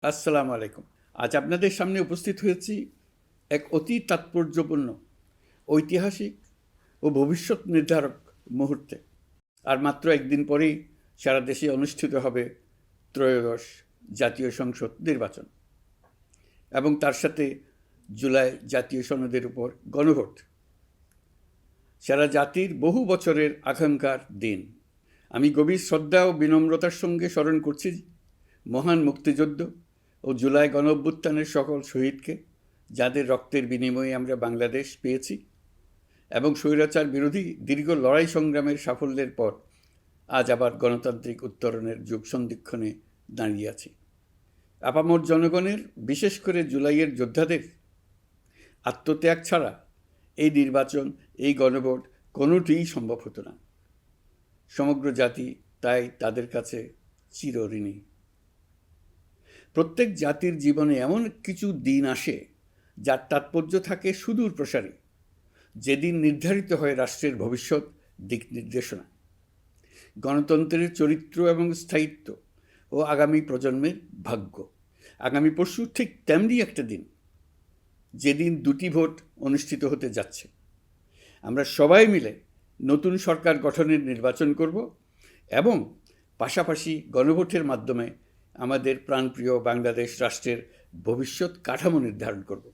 আসসালামু আলাইকুম। আজ আপনাদের সামনে উপস্থিত হয়েছি এক অতি তাৎপর্যপূর্ণ, ঐতিহাসিক ও ভবিষ্যৎ নির্ধারক মুহূর্তে। আর মাত্র একদিন পরেই সারা দেশে অনুষ্ঠিত হবে ত্রয়োদশ জাতীয় সংসদ নির্বাচন এবং তার সাথে জুলাই জাতীয় সনদের উপর গণভোট। সারা জাতির বহু বছরের আকাঙ্ক্ষার দিন। আমি গভীর শ্রদ্ধা ও বিনম্রতার সঙ্গে স্মরণ করছি মহান মুক্তিযুদ্ধ ও জুলাই গণঅভ্যুত্থানের সকল শহীদকে, যাদের রক্তের বিনিময়ে আমরা বাংলাদেশ পেয়েছি এবং স্বৈরাচার বিরোধী দীর্ঘ লড়াই সংগ্রামের সাফল্যের পর আজ আবার গণতান্ত্রিক উত্তরণের যুগ সন্ধিক্ষণে দাঁড়িয়ে আছি। আপামর জনগণের, বিশেষ করে জুলাইয়ের যোদ্ধাদের আত্মত্যাগ ছাড়া এই নির্বাচন, এই গণভোট কোনোটিই সম্ভব হতো না। সমগ্র জাতি তাই তাদের কাছে চিরঋণী। প্রত্যেক জাতির জীবনে এমন কিছু দিন আসে যার তাৎপর্য থাকে সুদূর প্রসারী, যেদিন নির্ধারিত হয় রাষ্ট্রের ভবিষ্যৎ দিক নির্দেশনা, গণতন্ত্রের চরিত্র এবং স্থায়িত্ব ও আগামী প্রজন্মের ভাগ্য। আগামী পরশু ঠিক তেমনি একটা দিন, যেদিন দুটি ভোট অনুষ্ঠিত হতে যাচ্ছে। আমরা সবাই মিলে নতুন সরকার গঠনের নির্বাচন করব এবং পাশাপাশি গণভোটের মাধ্যমে আমাদের প্রাণপ্রিয় বাংলাদেশ রাষ্ট্রের ভবিষ্যৎ কাঠামো নির্ধারণ করব।